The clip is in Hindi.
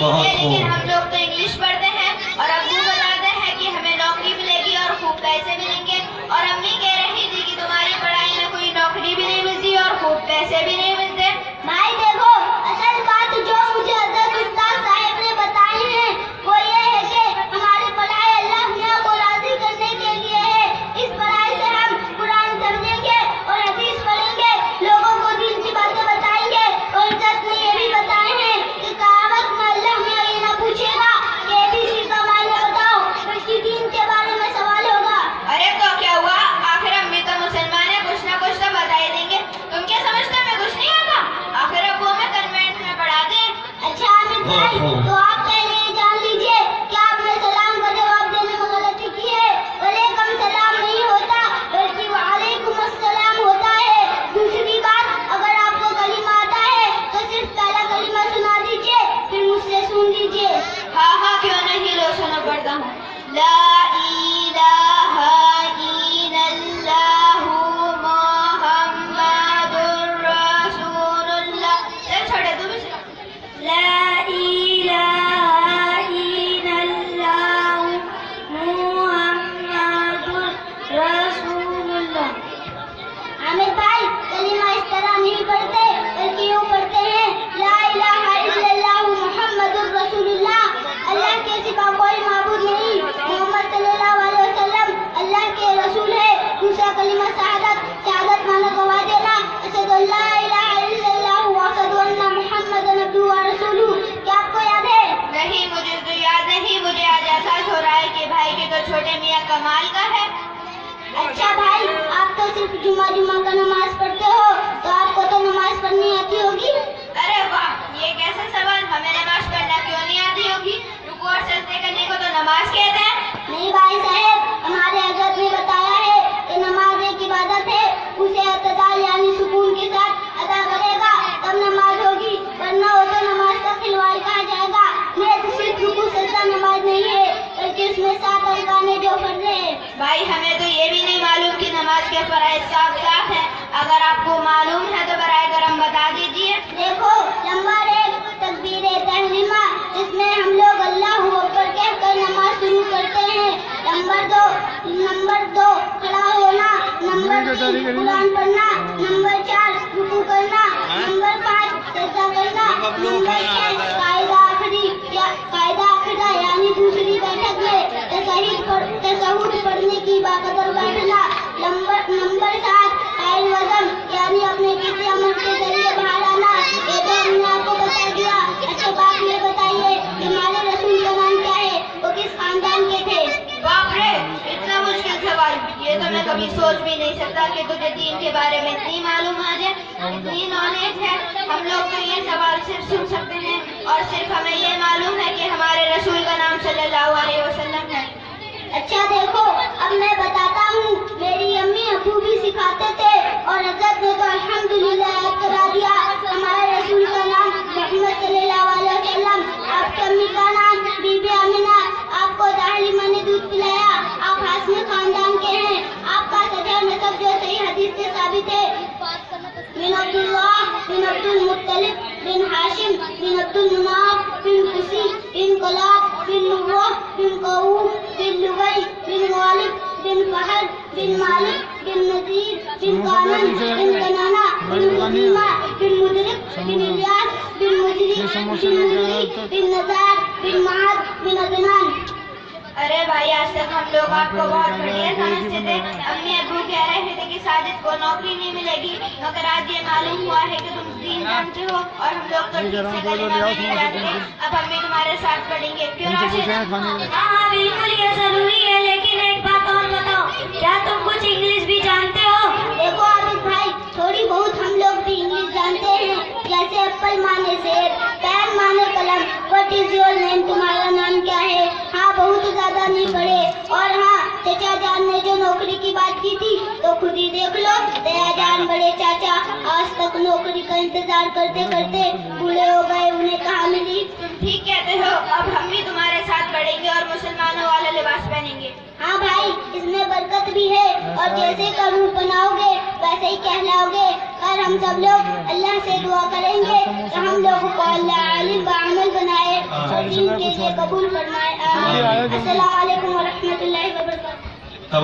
लेकिन हम लोग तो इंग्लिश पढ़ते हैं और अब्बू बताते हैं कि हमें नौकरी मिलेगी और खूब पैसे मिलेंगे, और अम्मी कह रही थी कि तुम्हारी पढ़ाई में कोई नौकरी भी नहीं मिलती और खूब पैसे भी नहीं मिलते। भाई देखो, असल बात जो मुझे हज़रत उस्ताद साहब ने बताई है वो ये है कि हमारी पढ़ाई अल्लाह मियां को राजी करने के लिए है। इस पढ़ाई से हम कुरान समझेंगे और हदीस पढ़ेंगे, लोगों को दीन की बातें बताएंगे, और हज़रत ने ये भी बताए हैं कि क़यामत में अल्लाह मियां ये ना पूछेगा कि एबीसी का मायने बताओ, बल्कि दीन के बारे में सवाल होगा। अरे तो क्या हुआ, आखिर अम्मी तो मुसलमान है, कुछ ना कुछ तो बता ही देंगे। तुम क्या समझते मैं कुछ नहीं आता? आखिर अब वो मैं कन्वेंट में पढ़ा दे। अच्छा अमित भाई, तो आप पहले ये जान लीजिए कि आपने सलाम का जवाब देने में गलती की है। वालेकुम सलाम नहीं होता बल्कि वालेकुम अस्सलाम होता है। दूसरी बात, अगर आपको कलीमा आता है तो सिर्फ पहला कलीमा सुना दीजिए, फिर मुझसे सुन लीजिए। हाँ हाँ क्यों नहीं, लो सुनो पढ़ता हूँ। ला इलाहा इल्लल्लाहु मुहम्मदुर रसूलुल्लाह। चल छोटे तू भी सुना। ला इलाहा इल्लल्लाहु मुहम्मदुर रसूलुल्लाह। आमिर भाई, कलीमा इस तरह नहीं पढ़ते बल्कि यूँ पढ़ते हैं, ला इलाहा इल्लल्लाहु मुहम्मदुर रसूलुल्लाह। अल्लाह के सिवा कोई माबूद नहीं, मोहम्मद सल्लल्लाहु अलैहि वसल्लम अल्लाह के रसूल है। दूसरा कलीमा शहादत माना गवाह देना, अशहदु अल्ला इलाहा इल्लल्लाहु व अशहदु अन्ना मुहम्मदन अब्दुहु व रसूलुहु। क्या आपको याद है? नहीं, मुझे तो याद नहीं। मुझे आज एहसास हो रहा है कि भाई के तो छोटे मियाँ कमाल का है। अच्छा भाई, आप तो सिर्फ जुमा का नमाज पढ़ते हो, तो आपको तो नमाज पढ़नी आती होगी। अरे वाह, ये कैसा सवाल, हमें नमाज पढ़ना क्यों नहीं आती होगी? रुकू और सजदे करने को तो नमाज कहते हैं। नहीं भाई साहब, हमारे हज़रत ने बताया है कि नमाज एक इबादत है, उसे अतदाल यानी सुकून के साथ अदा करेगा तब नमाज होगी, वरना वो तो नमाज का खिलवाड़ कहा जाएगा। मेरे तो सिर्फ रुकू सजदा नमाज नहीं है बल्कि उसमें 7 अरकान है जो फर्ज है। भाई हमें तो ये भी नहीं मालूम कि नमाज के फराइज साफ साफ है। अगर आपको मालूम है तो बराए करम बता दीजिए। देखो, नंबर 1 तकबीर तहरीमा, जिसमें हम लोग अल्लाहू अकबर कहकर नमाज शुरू करते हैं। नंबर 2 खड़ा होना। नंबर 3 कुरान पढ़ना। नंबर 4 रुकू करना। नंबर 5 सजदा करना। नंबर 6 कायदा आखिरा यानी दूसरी बैठक में तशहुद पढ़ने की बाकदर बैठना। नंबर 7 कायल वज़न यानी अपने किसी अमल के जरिए बाहर आना। ये तो हमने आपको बता दिया। अच्छा बात ये बताइए कि हमारे रसूल का नाम क्या है, वो किस खानदान के थे? बाप रे, इतना मुश्किल सवाल, ये तो मैं कभी सोच भी नहीं सकता कि तुझे दीन के बारे में इतनी मालूम आ जाए, इतनी नॉलेज है। हम लोग तो ये सवाल सिर्फ सुन सकते हैं और सिर्फ हमें ये मालूम है कि हमारे रसूल का नाम सल्लल्लाहु अलैहि वसल्लम है। अच्छा देखो, अब मैं बताता हूँ। मेरी अम्मी अबू भी सिखाते थे और हज़रत ने तो अल्हम्दुलिल्लाह याद करा दिया। हमारे रसूल का नाम मोहम्मद सल्लल्लाहु अलैहि वसल्लम, आपकी अम्मी का नाम बीबी आमिना, आपको दाहिमा ने दूध पिलाया, आप हाशमी खानदान के हैं। आपका सजा नसब जो सही हदीस से साबित है, बिन अब्दुल्लाह बिन अब्दुल मुत्तलिब बिन हाशिम बिन अब्दुल मुनाफ बिन कुसी बिन कलाब बिन मुर्रा बिन कऊम बिन लुबई बिन गालिब बिन फहद बिन मालिक बिन नजीर बिन कानन बिन कनाना बिन मुजीमा बिन मुदरिक बिन इलियास बिन मुजरी बिन नजार बिन माद बिन अदनान। अरे भाई, आज तक हम लोग आपको बहुत बढ़िया समझते थे। अम्मी अब्बू कह रहे थे कि साजिद को नौकरी नहीं मिलेगी, मगर आज ये मालूम हुआ है कि तुम दीन जानते हो और हम लोग तो ठीक से कलीमा नहीं जानते। अब अम्मी तुम्हारे साथ पढ़ेंगे, क्यों राशिद? हाँ बिल्कुल, ये जरूरी है। लेकिन एक बात और बताओ, क्या तुम कुछ इंग्लिश भी जानते हो? देखो आबिद भाई, थोड़ी बहुत हम लोग भी इंग्लिश जानते हैं, जैसे एप्पल माने सेब, पेन माने कलम, व्हाट इज योर नेम, तुम्हारा नाम क्या है। हाँ, बहुत ज्यादा नहीं पढ़े। और हाँ, चचा जान ने जो नौकरी की बात की थी तो खुद ही देख लो, दया जान बड़े चाचा आज तक नौकरी का इंतजार करते करते बूढ़े हो गए, उन्हें कहाँ मिली। तुम ठीक कहते हो, अब हम भी तुम्हारे साथ पढ़ेंगे और मुसलमानों वाला लिबास पहनेंगे। हाँ भाई, इसमें बरकत भी है और जैसे का रूप बनाओगे वैसे यही कहलाओगे। और हम सब लोग अल्लाह से दुआ करेंगे कि हम लोगों को अल्लाह आलिम व अमल बनाए और दीन के लिए कबूल फरमाए। आमीन। अस्सलाम वालेकुम व रहमतुल्लाहि व बरकातहू।